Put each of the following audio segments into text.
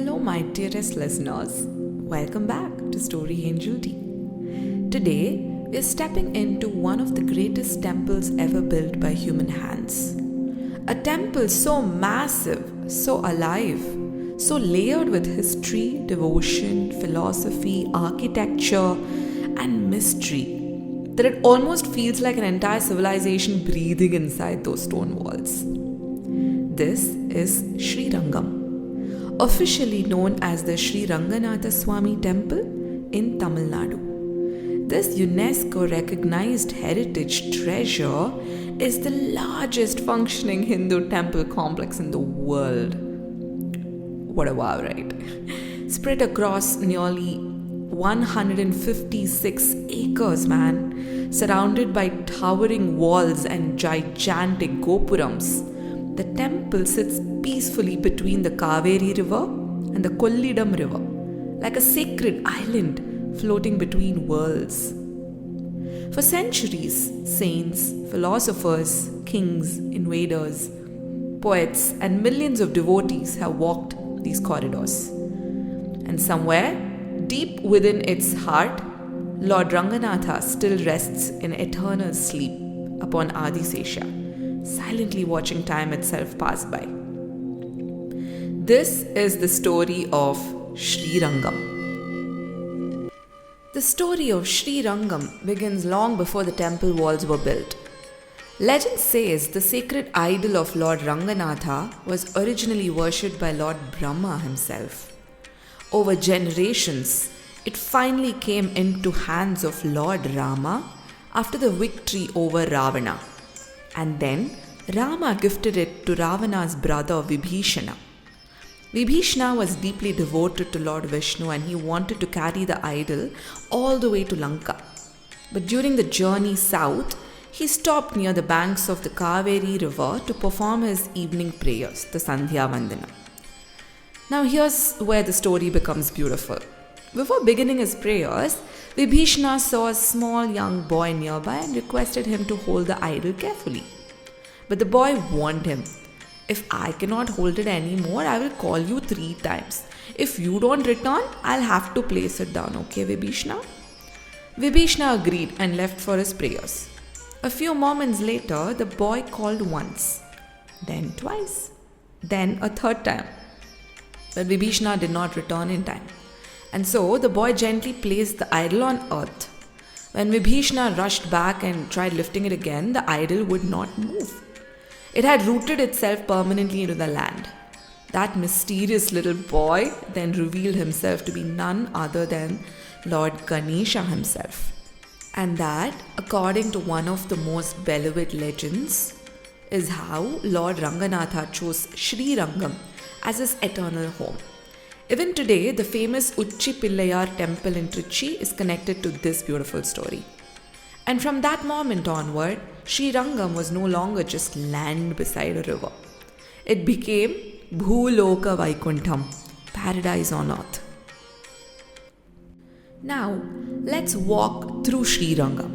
Hello, my dearest listeners. Welcome back to Story Angel Tea. Today, we're stepping into one of the greatest temples ever built by human hands. A temple so massive, so alive, so layered with history, devotion, philosophy, architecture, and mystery that it almost feels like an entire civilization breathing inside those stone walls. This is Srirangam, officially known as the Ranganathaswamy temple in Tamil Nadu. This UNESCO recognized heritage treasure is the largest functioning Hindu temple complex in the world. What a wow, right? Spread across nearly 156 acres, man, surrounded by towering walls and gigantic gopurams. The temple sits peacefully between the Kaveri river and the Kollidam river, like a sacred island floating between worlds. For centuries, saints, philosophers, kings, invaders, poets, and millions of devotees have walked these corridors. And somewhere, deep within its heart, Lord Ranganatha still rests in eternal sleep upon Adisesha, silently watching time itself pass by. This is the story of Srirangam. The story of Srirangam begins long before the temple walls were built. Legend says the sacred idol of Lord Ranganatha was originally worshipped by Lord Brahma himself. Over generations, it finally came into hands of Lord Rama after the victory over Ravana. And then Rama gifted it to Ravana's brother Vibhishana. Vibhishana was deeply devoted to Lord Vishnu and he wanted to carry the idol all the way to Lanka. But during the journey south, he stopped near the banks of the Kaveri river to perform his evening prayers, the Sandhya Vandana. Now here's where the story becomes beautiful. Before beginning his prayers, Vibhishana saw a small young boy nearby and requested him to hold the idol carefully. But the boy warned him, "If I cannot hold it anymore, I will call you 3 times. If you don't return, I'll have to place it down, okay, Vibhishana?" Vibhishana agreed and left for his prayers. A few moments later, the boy called once, then twice, then a 3rd time. But Vibhishana did not return in time. And so the boy gently placed the idol on earth. When Vibhishana rushed back and tried lifting it again, the idol would not move. It had rooted itself permanently into the land. That mysterious little boy then revealed himself to be none other than Lord Ganesha himself. And that, according to one of the most beloved legends, is how Lord Ranganatha chose Srirangam as his eternal home. Even today, the famous Uchi Pillayar temple in Trichy is connected to this beautiful story. And from that moment onward, Srirangam was no longer just land beside a river. It became Bhuloka Vaikuntham, paradise on earth. Now, let's walk through Srirangam.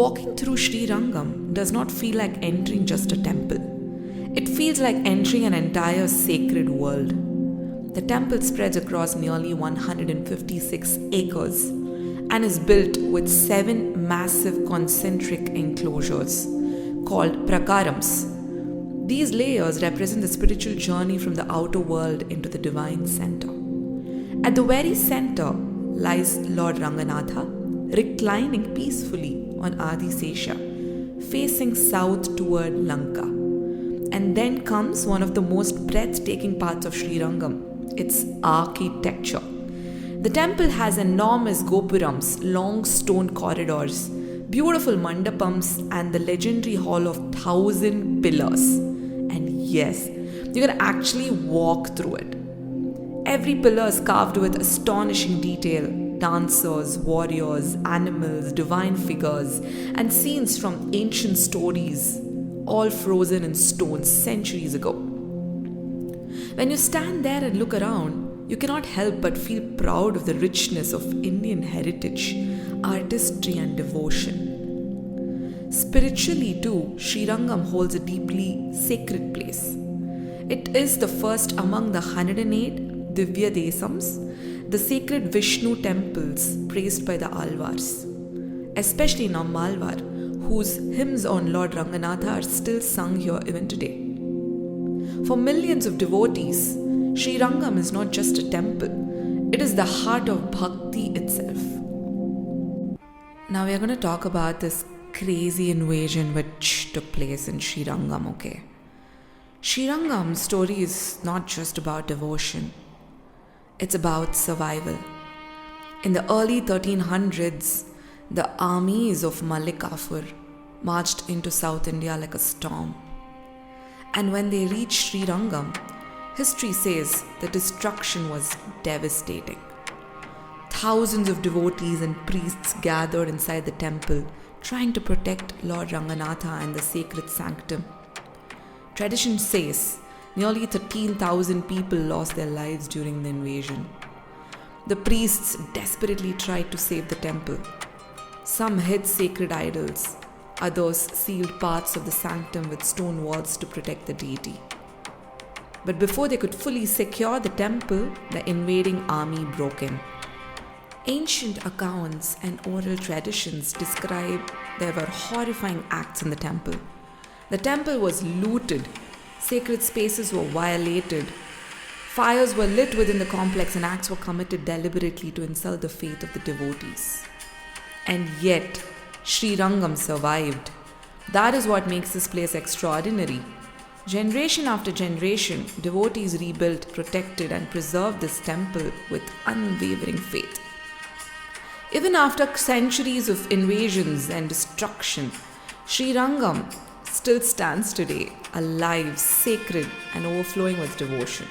Walking through Srirangam does not feel like entering just a temple. It feels like entering an entire sacred world. The temple spreads across nearly 156 acres and is built with 7 massive concentric enclosures called prakarams. These layers represent the spiritual journey from the outer world into the divine center. At the very center lies Lord Ranganatha, reclining peacefully on Adisesha, facing south toward Lanka. And then comes one of the most breathtaking parts of Srirangam, its architecture. The temple has enormous gopurams, long stone corridors, beautiful mandapams, and the legendary hall of 1,000 pillars. And yes, you can actually walk through it. Every pillar is carved with astonishing detail: dancers, warriors, animals, divine figures, and scenes from ancient stories, all frozen in stone centuries ago. When you stand there and look around, you cannot help but feel proud of the richness of Indian heritage, artistry, and devotion. Spiritually too, Srirangam holds a deeply sacred place. It is the first among the 108 Divya Desams, the sacred Vishnu temples praised by the Alvars, especially in Malvar, whose hymns on Lord Ranganatha are still sung here even today. For millions of devotees, Srirangam is not just a temple, it is the heart of bhakti itself. Now we are going to talk about this crazy invasion which took place in Srirangam, okay? Srirangam's story is not just about devotion, it's about survival. In the early 1300s, the armies of Malik Kafur marched into South India like a storm. And when they reached Srirangam, history says the destruction was devastating. Thousands of devotees and priests gathered inside the temple, trying to protect Lord Ranganatha and the sacred sanctum. Tradition says nearly 13,000 people lost their lives during the invasion. The priests desperately tried to save the temple. Some hid sacred idols, others sealed parts of the sanctum with stone walls to protect the deity. But before they could fully secure the temple, the invading army broke in. Ancient accounts and oral traditions describe there were horrifying acts in the temple. The temple was looted, sacred spaces were violated, fires were lit within the complex, and acts were committed deliberately to insult the faith of the devotees. And yet, Srirangam survived. That is what makes this place extraordinary. Generation after generation, devotees rebuilt, protected, and preserved this temple with unwavering faith. Even after centuries of invasions and destruction, Srirangam still stands today, alive, sacred, and overflowing with devotion.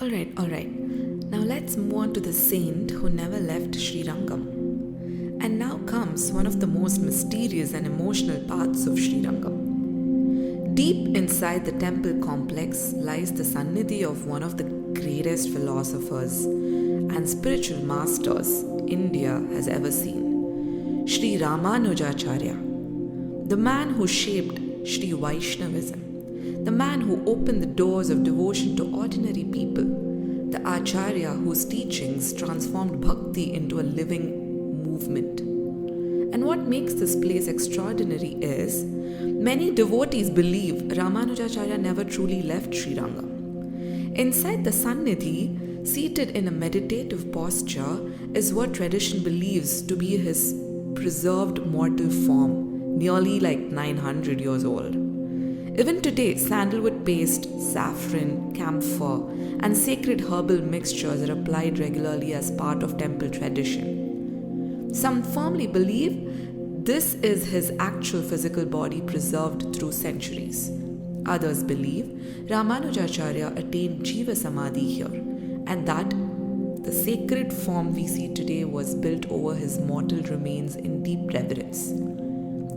Alright. Now let's move on to the saint who never left Srirangam. And now comes one of the most mysterious and emotional parts of Srirangam. Deep inside the temple complex lies the sannidhi of one of the greatest philosophers and spiritual masters India has ever seen, Sri Ramanujacharya, the man who shaped Sri Vaishnavism, the man who opened the doors of devotion to ordinary people, the Acharya whose teachings transformed bhakti into a living movement. And what makes this place extraordinary is, many devotees believe Ramanujacharya never truly left Srirangam. Inside the Sannidhi, seated in a meditative posture, is what tradition believes to be his preserved mortal form, nearly like 900 years old. Even today, sandalwood paste, saffron, camphor, and sacred herbal mixtures are applied regularly as part of temple tradition. Some firmly believe this is his actual physical body preserved through centuries. Others believe Ramanujacharya attained Jiva Samadhi here, and that the sacred form we see today was built over his mortal remains in deep reverence.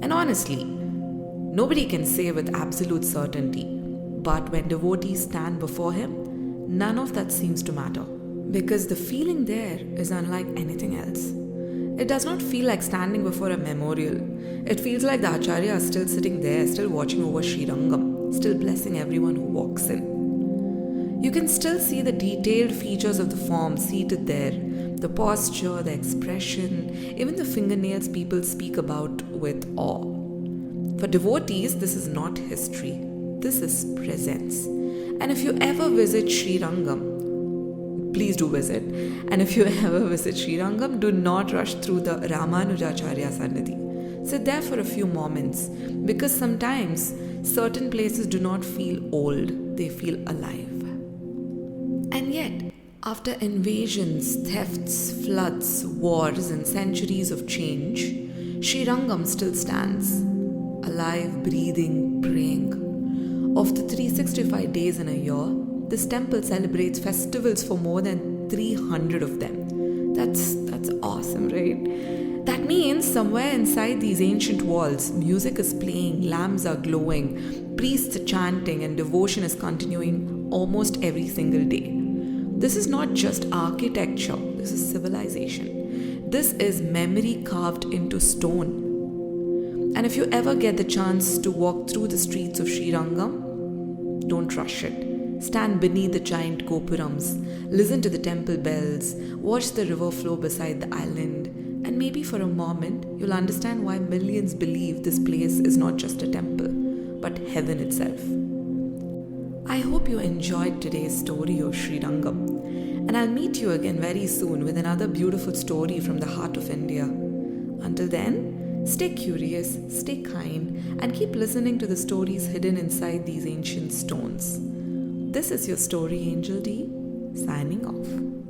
And honestly, nobody can say with absolute certainty, but when devotees stand before him, none of that seems to matter, because the feeling there is unlike anything else. It does not feel like standing before a memorial. It feels like the Acharya is still sitting there, still watching over Srirangam, still blessing everyone who walks in. You can still see the detailed features of the form seated there, the posture, the expression, even the fingernails people speak about with awe. For devotees, this is not history, this is presence. And if you ever visit Srirangam, please do visit. And if you ever visit Srirangam, do not rush through the Ramanujacharya Sannidhi. Sit there for a few moments, because sometimes certain places do not feel old, they feel alive. And yet, after invasions, thefts, floods, wars, and centuries of change, Srirangam still stands, alive, breathing, praying. Of the 365 days in a year, this temple celebrates festivals for more than 300 of them. That's awesome, right? That means somewhere inside these ancient walls, music is playing, lamps are glowing, priests are chanting, and devotion is continuing almost every single day. This is not just architecture, this is civilization. This is memory carved into stone. And if you ever get the chance to walk through the streets of Srirangam, don't rush it. Stand beneath the giant gopurams, listen to the temple bells, watch the river flow beside the island, and maybe for a moment you'll understand why millions believe this place is not just a temple, but heaven itself. I hope you enjoyed today's story of Srirangam, and I'll meet you again very soon with another beautiful story from the heart of India. Until then, stay curious, stay kind, and keep listening to the stories hidden inside these ancient stones. This is your Story Angel D, signing off.